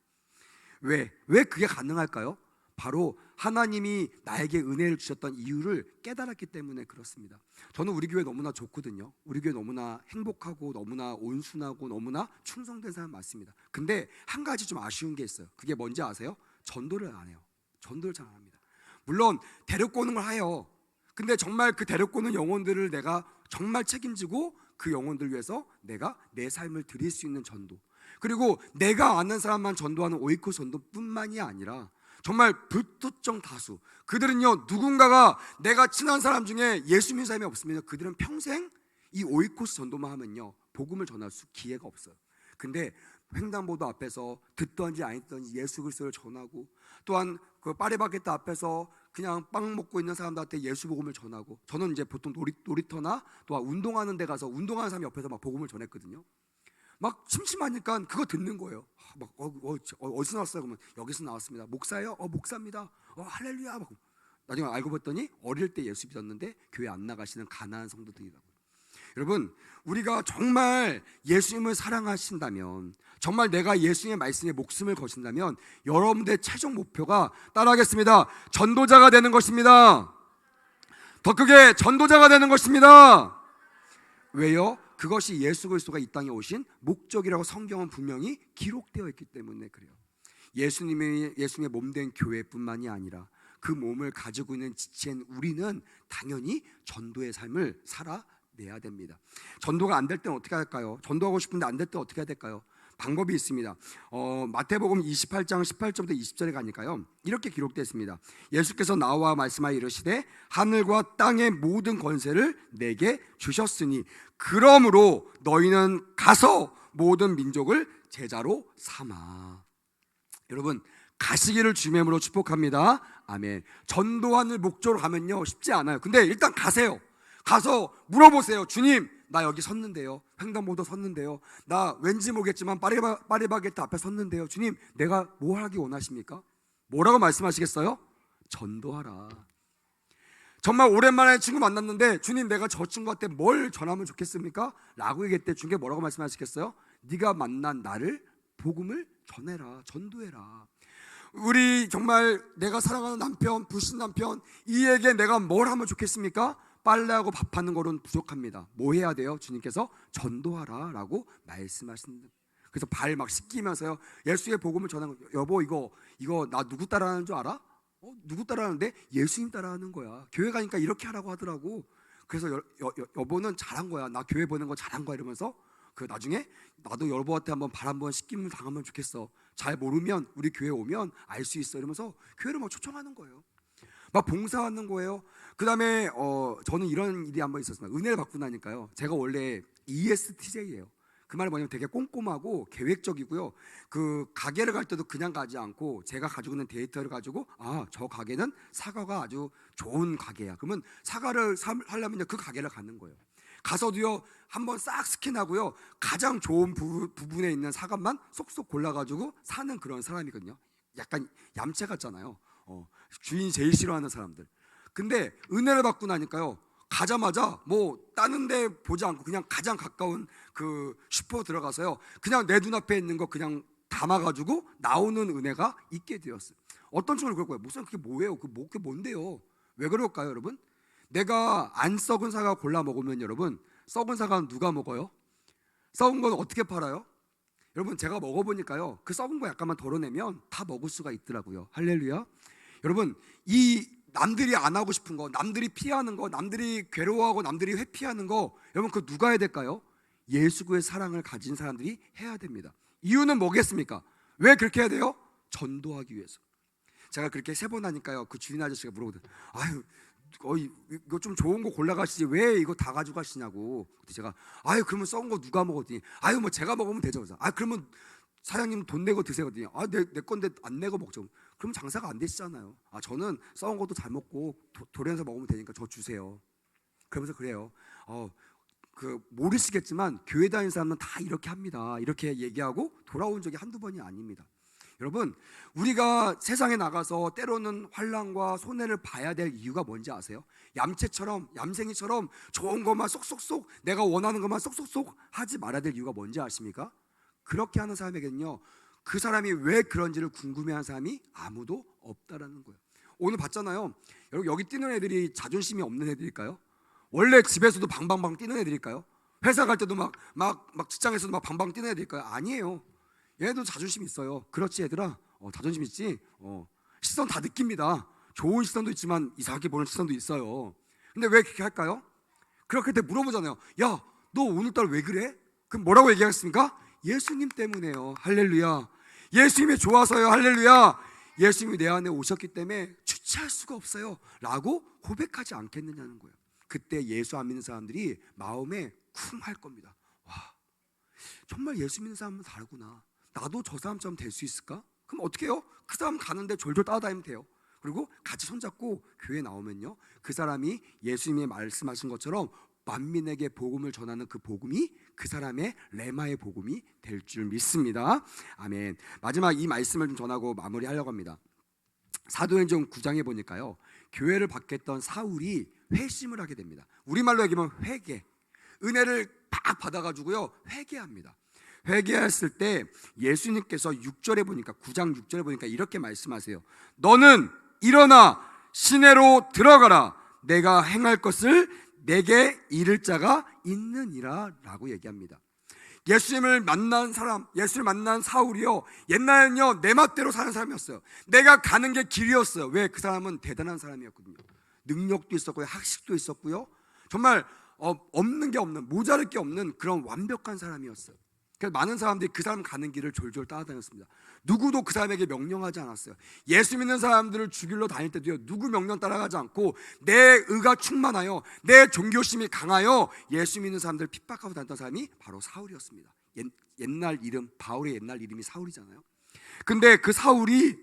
왜 그게 가능할까요? 바로 하나님이 나에게 은혜를 주셨던 이유를 깨달았기 때문에 그렇습니다. 저는 우리 교회 너무나 좋거든요. 우리 교회 너무나 행복하고 너무나 온순하고 너무나 충성된 사람 맞습니다. 근데 한 가지 좀 아쉬운 게 있어요. 그게 뭔지 아세요? 전도를 안 해요. 전도를 잘 안 합니다. 물론 데리고 오는 걸 해요. 근데 정말 그 데리고 오는 영혼들을 내가 정말 책임지고 그 영혼들 위해서 내가 내 삶을 드릴 수 있는 전도, 그리고 내가 아는 사람만 전도하는 오이코스 전도뿐만이 아니라 정말 불특정 다수, 그들은요 누군가가 내가 친한 사람 중에 예수 믿는 사람이 없으면 그들은 평생 이 오이코스 전도만 하면요 복음을 전할 수 기회가 없어요. 근데 횡단보도 앞에서 듣던지 안 듣던지 예수 그리스도를 전하고, 또한 그 파리바게뜨 앞에서 그냥 빵 먹고 있는 사람들한테 예수 복음을 전하고, 저는 이제 보통 놀이터나 또 운동하는 데 가서 운동하는 사람 옆에서 막 복음을 전했거든요. 막 심심하니까 그거 듣는 거예요. 막 어디서 나왔어요? 그러면 여기서 나왔습니다. 목사예요? 목사입니다. 할렐루야. 막 나중에 알고 봤더니 어릴 때 예수 믿었는데 교회 안 나가시는 가난한 성도들이라고. 여러분, 우리가 정말 예수님을 사랑하신다면, 정말 내가 예수님의 말씀에 목숨을 거신다면 여러분들의 최종 목표가 따라하겠습니다. 전도자가 되는 것입니다. 더 크게 전도자가 되는 것입니다. 왜요? 그것이 예수 그리스도가 이 땅에 오신 목적이라고 성경은 분명히 기록되어 있기 때문에 그래요. 예수님의 몸된 교회뿐만이 아니라 그 몸을 가지고 있는 지체인 우리는 당연히 전도의 삶을 살아내야 됩니다. 전도가 안 될 때는 어떻게 할까요? 전도하고 싶은데 안 될 때 어떻게 해야 될까요? 방법이 있습니다. 마태복음 28장 18절부터 20절에 가니까요, 이렇게 기록되어 있습니다. 예수께서 나와 말씀하여 이르시되 하늘과 땅의 모든 권세를 내게 주셨으니 그러므로 너희는 가서 모든 민족을 제자로 삼아. 여러분, 가시기를 주님의 이름으로 축복합니다. 아멘. 전도하는 목적으로 가면요 쉽지 않아요. 근데 일단 가세요. 가서 물어보세요. 주님, 나 여기 섰는데요, 횡단보도 섰는데요, 나 왠지 모르겠지만 파리바게뜨 앞에 섰는데요, 주님 내가 뭐 하기 원하십니까? 뭐라고 말씀하시겠어요? 전도하라. 정말 오랜만에 친구 만났는데 주님 내가 저 친구한테 뭘 전하면 좋겠습니까? 라고 얘기할 때 주님께 뭐라고 말씀하시겠어요? 네가 만난 나를 복음을 전해라, 전도해라. 우리 정말 내가 사랑하는 남편, 불신 남편, 이에게 내가 뭘 하면 좋겠습니까? 빨래하고 밥하는 거로는 부족합니다. 뭐 해야 돼요? 주님께서 전도하라 라고 말씀하신다. 그래서 발 막 씻기면서요, 예수의 복음을 전하는 거예요. 여보, 이거 나 누구 따라하는 줄 알아? 누구 따라하는데? 예수님 따라하는 거야. 교회 가니까 이렇게 하라고 하더라고. 그래서 여보는 잘한 거야. 나 교회 보낸 거 잘한 거야. 이러면서 그 나중에 나도 여보한테 한번 발 한번 씻김을 당하면 좋겠어. 잘 모르면 우리 교회 오면 알 수 있어. 이러면서 교회를 막 초청하는 거예요. 막 봉사하는 거예요. 그 다음에 저는 이런 일이 한번 있었습니다. 은혜를 받고 나니까요, 제가 원래 ESTJ예요. 그 말은 뭐냐면 되게 꼼꼼하고 계획적이고요. 그 가게를 갈 때도 그냥 가지 않고 제가 가지고 있는 데이터를 가지고, 저 가게는 사과가 아주 좋은 가게야. 그러면 사과를 하려면 그 가게를 가는 거예요. 가서도요 한번 싹 스캔하고요, 가장 좋은 부분에 있는 사과만 쏙쏙 골라가지고 사는 그런 사람이거든요. 약간 얌체 같잖아요. 주인이 제일 싫어하는 사람들. 근데 은혜를 받고 나니까요, 가자마자 뭐 다른 데 보지 않고 그냥 가장 가까운 그 슈퍼 들어가서요, 그냥 내 눈앞에 있는 거 그냥 담아가지고 나오는 은혜가 있게 되었어요. 어떤 친구는 그럴 거예요. 목사님 그게 뭐예요? 그게 뭔데요? 왜 그럴까요, 여러분? 내가 안 썩은 사과 골라 먹으면 여러분, 썩은 사과는 누가 먹어요? 썩은 건 어떻게 팔아요? 여러분, 제가 먹어보니까요, 그 썩은 거 약간만 덜어내면 다 먹을 수가 있더라고요. 할렐루야. 여러분, 이 남들이 안 하고 싶은 거, 남들이 피하는 거, 남들이 괴로워하고 남들이 회피하는 거, 여러분 그거 누가 해야 될까요? 예수 그의 사랑을 가진 사람들이 해야 됩니다. 이유는 뭐겠습니까? 왜 그렇게 해야 돼요? 전도하기 위해서. 제가 그렇게 3번 하니까요, 그 주인 아저씨가 물어보더라고요. 아유, 이거 좀 좋은 거 골라가시지 왜 이거 다 가져가시냐고. 제가 그러면 썩은 거 누가 먹었더니 뭐 제가 먹으면 되죠. 그래서 그러면 사장님 돈 내고 드세요. 내 건데 안 내고 먹죠. 그럼 장사가 안 되시잖아요. 저는 썩은 것도 잘 먹고 도련에서 먹으면 되니까 저 주세요. 그러면서 그래요. 모르시겠지만 교회 다니는 사람은 다 이렇게 합니다. 이렇게 얘기하고 돌아온 적이 한두 번이 아닙니다. 여러분, 우리가 세상에 나가서 때로는 환난과 손해를 봐야 될 이유가 뭔지 아세요? 얌생이처럼 좋은 것만 쏙쏙쏙, 내가 원하는 것만 쏙쏙쏙 하지 말아야 될 이유가 뭔지 아십니까? 그렇게 하는 사람에게는요, 그 사람이 왜 그런지를 궁금해하는 사람이 아무도 없다라는 거예요. 오늘 봤잖아요. 여러분, 여기 뛰는 애들이 자존심이 없는 애들일까요? 원래 집에서도 방방방 뛰는 애들일까요? 회사 갈 때도 막 직장에서도 막 방방 뛰는 애들일까요? 아니에요. 얘네도 자존심 있어요. 그렇지 얘들아, 자존심 있지? 시선 다 느낍니다. 좋은 시선도 있지만 이상하게 보는 시선도 있어요. 근데 왜 그렇게 할까요? 그렇게 때 물어보잖아요. 야, 너 오늘따라 왜 그래? 그럼 뭐라고 얘기하겠습니까? 예수님 때문에요. 할렐루야. 예수님이 좋아서요. 할렐루야. 예수님이 내 안에 오셨기 때문에 주체할 수가 없어요 라고 고백하지 않겠느냐는 거예요. 그때 예수 안 믿는 사람들이 마음에 쿵 할 겁니다. 와, 정말 예수 믿는 사람은 다르구나. 나도 저 사람처럼 될 수 있을까? 그럼 어떻게 해요? 그 사람 가는데 졸졸 따라다니면 돼요. 그리고 같이 손잡고 교회 나오면요, 그 사람이 예수님이 말씀하신 것처럼 만민에게 복음을 전하는 그 복음이 그 사람의 레마의 복음이 될 줄 믿습니다. 아멘. 마지막 이 말씀을 좀 전하고 마무리하려고 합니다. 사도행전 9장에 보니까요, 교회를 받겠던 사울이 회심을 하게 됩니다. 우리말로 얘기하면 회개, 은혜를 팍 받아가지고요 회개합니다. 회개했을 때 예수님께서 6절에 보니까, 9장 6절에 보니까 이렇게 말씀하세요. 너는 일어나 시내로 들어가라. 내가 행할 것을 내게 이를 자가 있느니라 라고 얘기합니다. 예수님을 만난 사람, 예수를 만난 사울이요, 옛날에는요 내 맛대로 사는 사람이었어요. 내가 가는 게 길이었어요. 왜? 그 사람은 대단한 사람이었거든요. 능력도 있었고요, 학식도 있었고요, 정말 없는 게 없는, 모자랄 게 없는 그런 완벽한 사람이었어요. 그래서 많은 사람들이 그 사람 가는 길을 졸졸 따라다녔습니다. 누구도 그 사람에게 명령하지 않았어요. 예수 믿는 사람들을 죽이러 다닐 때도요, 누구 명령 따라가지 않고 내 의가 충만하여, 내 종교심이 강하여 예수 믿는 사람들을 핍박하고 다녔던 사람이 바로 사울이었습니다. 옛날 이름, 바울의 옛날 이름이 사울이잖아요. 근데 그 사울이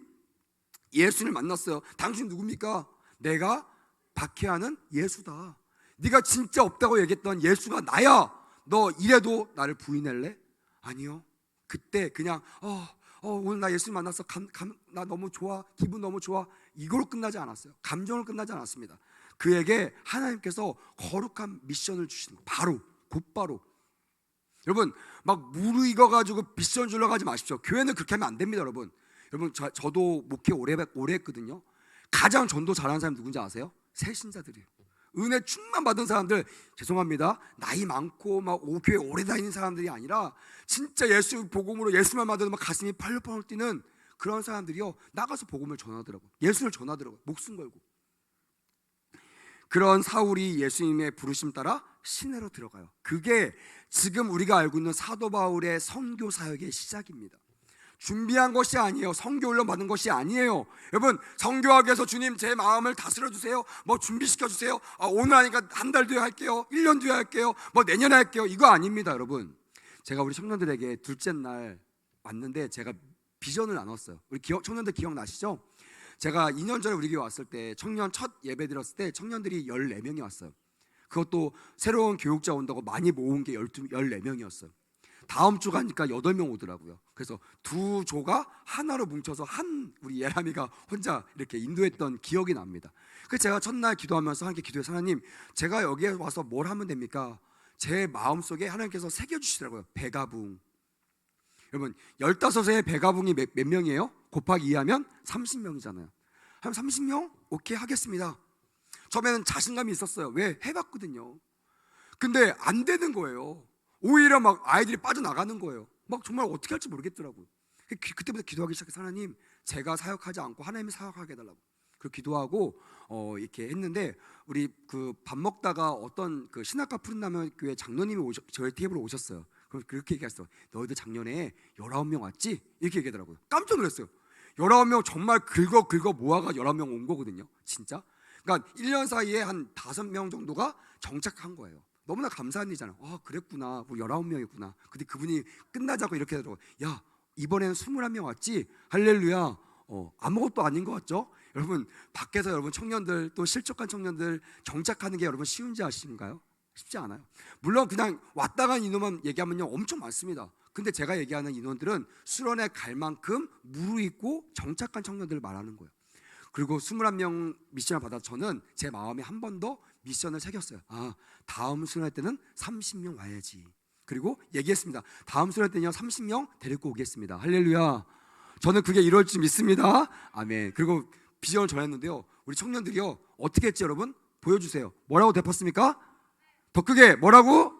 예수를 만났어요. 당신 누굽니까? 내가 박해하는 예수다. 네가 진짜 없다고 얘기했던 예수가 나야. 너 이래도 나를 부인할래? 아니요. 그때 그냥 오늘 나 예수 만났어, 나 너무 좋아, 기분 너무 좋아, 이걸로 끝나지 않았어요. 감정으로 끝나지 않았습니다. 그에게 하나님께서 거룩한 미션을 주시는 거예요. 바로 곧바로. 여러분 막 무르익어가지고 미션 주러 가지 마십시오. 교회는 그렇게 하면 안 됩니다. 여러분 저도 목회 오래 했거든요. 가장 전도 잘하는 사람이 누군지 아세요? 새신자들이에요. 은혜 충만 받은 사람들, 죄송합니다, 나이 많고 막 교회 오래 다니는 사람들이 아니라 진짜 예수 복음으로 예수만 받아도 막 가슴이 펄펄 뛰는 그런 사람들이요, 나가서 복음을 전하더라고요. 예수를 전하더라고요. 목숨 걸고. 그런 사울이 예수님의 부르심 따라 시내로 들어가요. 그게 지금 우리가 알고 있는 사도 바울의 선교 사역의 시작입니다. 준비한 것이 아니에요. 선교 훈련 받은 것이 아니에요. 여러분 선교하기 위해서 주님 제 마음을 다스려 주세요, 뭐 준비시켜 주세요, 오늘 하니까 한 달 뒤에 할게요, 1년 뒤에 할게요, 뭐 내년에 할게요, 이거 아닙니다. 여러분 제가 우리 청년들에게 둘째 날 왔는데 제가 비전을 나눴어요. 우리 청년들 기억나시죠? 제가 2년 전에 우리 교회 왔을 때 청년 첫 예배 드렸을 때 청년들이 14명이 왔어요. 그것도 새로운 교육자 온다고 많이 모은 게 14명이었어요. 다음 주 가니까 8명 오더라고요. 그래서 두 조가 하나로 뭉쳐서 우리 예람이가 혼자 이렇게 인도했던 기억이 납니다. 그래서 제가 첫날 기도하면서 함께 기도해서, 하나님 제가 여기에 와서 뭘 하면 됩니까? 제 마음속에 하나님께서 새겨주시더라고요. 배가붕. 여러분 15의 배가붕이 몇 명이에요? 곱하기 2하면 30명이잖아요. 한 30명? 오케이 하겠습니다. 처음에는 자신감이 있었어요. 왜? 해봤거든요. 근데 안 되는 거예요. 오히려 막 아이들이 빠져나가는 거예요. 막 정말 어떻게 할지 모르겠더라고요. 그때부터 기도하기 시작해서, 하나님 제가 사역하지 않고 하나님이 사역하게 해달라고. 그리고 기도하고 이렇게 했는데, 우리 그 밥 먹다가 어떤 그 신학과 푸른나무 교회 장로님이 저희 테이블에 오셨어요. 그럼 그렇게 얘기했어요. 너희들 작년에 19명 왔지? 이렇게 얘기하더라고요. 깜짝 놀랐어요. 19명 정말 긁어 모아가 19명 온 거거든요. 진짜. 그러니까 1년 사이에 한 5명 정도가 정착한 거예요. 너무나 감사한 일이잖아요. 그랬구나, 우리 19명이었구나. 근데 그분이 끝나자고 이렇게 하더라고요. 야 이번에는 21명 왔지? 할렐루야. 아무것도 아닌 것 같죠? 여러분 밖에서 여러분 청년들, 또 실족한 청년들 정착하는 게 여러분 쉬운지 아십니까요? 쉽지 않아요. 물론 그냥 왔다 간 인원만 얘기하면요 엄청 많습니다. 근데 제가 얘기하는 인원들은 수련회 갈 만큼 무르익고 정착한 청년들을 말하는 거예요. 그리고 21명 미션을 받아서 저는 제 마음에 한 번 더 미션을 새겼어요. 다음 수련회 때는 30명 와야지. 그리고 얘기했습니다. 다음 수련회 때는요 30명 데리고 오겠습니다. 할렐루야. 저는 그게 이룰 줄 믿습니다. 아멘. 그리고 비전을 전했는데요, 우리 청년들이요 어떻게 했지 여러분? 보여주세요. 뭐라고 대팠습니까? 더 크게 뭐라고?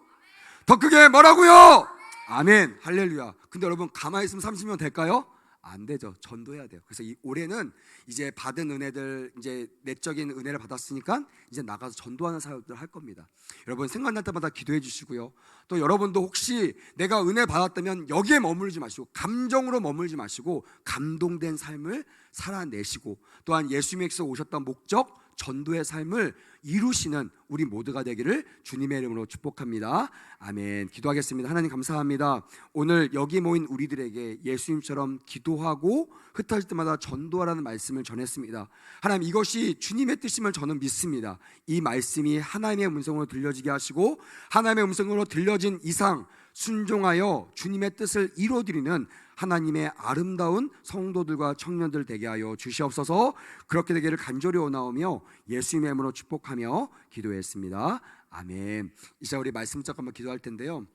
더 크게 뭐라고요? 아멘. 할렐루야. 근데 여러분 가만히 있으면 30명 될까요? 안 되죠. 전도해야 돼요. 그래서 올해는 이제 받은 은혜들, 이제 내적인 은혜를 받았으니까 이제 나가서 전도하는 사역들을 할 겁니다. 여러분 생각날 때마다 기도해 주시고요. 또 여러분도 혹시 내가 은혜 받았다면 여기에 머물지 마시고, 감정으로 머물지 마시고 감동된 삶을 살아내시고, 또한 예수님께서 오셨던 목적, 전도의 삶을 이루시는 우리 모두가 되기를 주님의 이름으로 축복합니다. 아멘. 기도하겠습니다. 하나님 감사합니다. 오늘 여기 모인 우리들에게 예수님처럼 기도하고 흩어질 때마다 전도하라는 말씀을 전했습니다. 하나님 이것이 주님의 뜻임을 저는 믿습니다. 이 말씀이 하나님의 음성으로 들려지게 하시고, 하나님의 음성으로 들려진 이상 순종하여 주님의 뜻을 이루어드리는 하나님의 아름다운 성도들과 청년들 되게 하여 주시옵소서. 그렇게 되기를 간절히 원하오며 예수님의 이름으로 축복하며 기도했습니다. 아멘. 이제 우리 말씀 잠깐만 기도할 텐데요,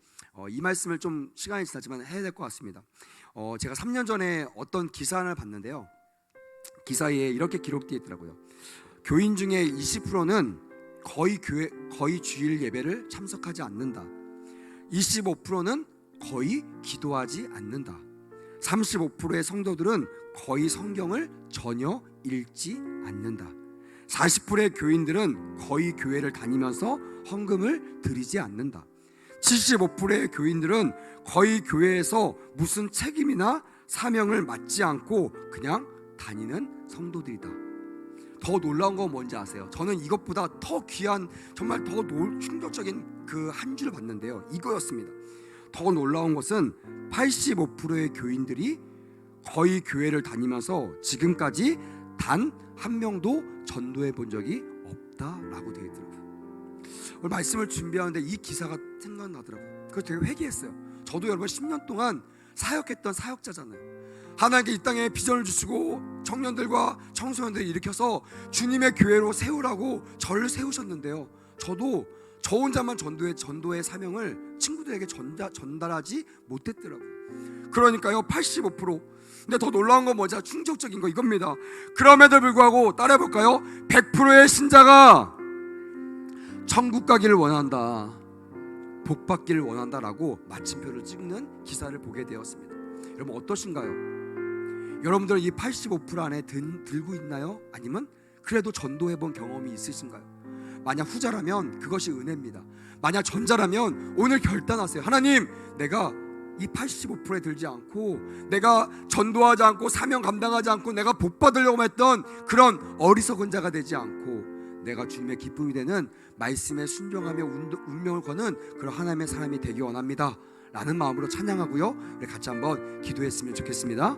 이 말씀을 좀 시간이 지나지만 해야 될 것 같습니다. 제가 3년 전에 어떤 기사를 봤는데요, 기사에 이렇게 기록되어 있더라고요. 교인 중에 20%는 거의 주일 예배를 참석하지 않는다. 25%는 거의 기도하지 않는다. 35%의 성도들은 거의 성경을 전혀 읽지 않는다. 40%의 교인들은 거의 교회를 다니면서 헌금을 드리지 않는다. 75%의 교인들은 거의 교회에서 무슨 책임이나 사명을 맡지 않고 그냥 다니는 성도들이다. 더 놀라운 건 뭔지 아세요? 저는 이것보다 더 귀한, 정말 더 충격적인 그 한 줄을 봤는데요, 이거였습니다. 더 놀라운 것은 85%의 교인들이 거의 교회를 다니면서 지금까지 단 한 명도 전도해 본 적이 없다라고 되어 있더라고요. 오늘 말씀을 준비하는데 이 기사가 생각나더라고요. 그래서 되게 회개했어요. 저도 여러분 10년 동안 사역했던 사역자잖아요. 하나님께 이 땅에 비전을 주시고 청년들과 청소년들을 일으켜서 주님의 교회로 세우라고 저를 세우셨는데요, 저도 저 혼자만 전도의 사명을 친구들에게 전달하지 못했더라고요. 그러니까요, 85%. 근데 더 놀라운 건 뭐죠? 충격적인 거 이겁니다. 그럼에도 불구하고 따라해볼까요? 100%의 신자가 천국 가기를 원한다, 복 받기를 원한다라고 마침표를 찍는 기사를 보게 되었습니다. 여러분 어떠신가요? 여러분들은 이 85% 안에 들고 있나요? 아니면 그래도 전도해본 경험이 있으신가요? 만약 후자라면 그것이 은혜입니다. 만약 전자라면 오늘 결단하세요. 하나님, 내가 이 85%에 들지 않고, 내가 전도하지 않고 사명 감당하지 않고 내가 복 받으려고 했던 그런 어리석은 자가 되지 않고, 내가 주님의 기쁨이 되는 말씀에 순종하며 운명을 거는 그런 하나님의 사람이 되기 원합니다 라는 마음으로 찬양하고요, 우리 같이 한번 기도했으면 좋겠습니다.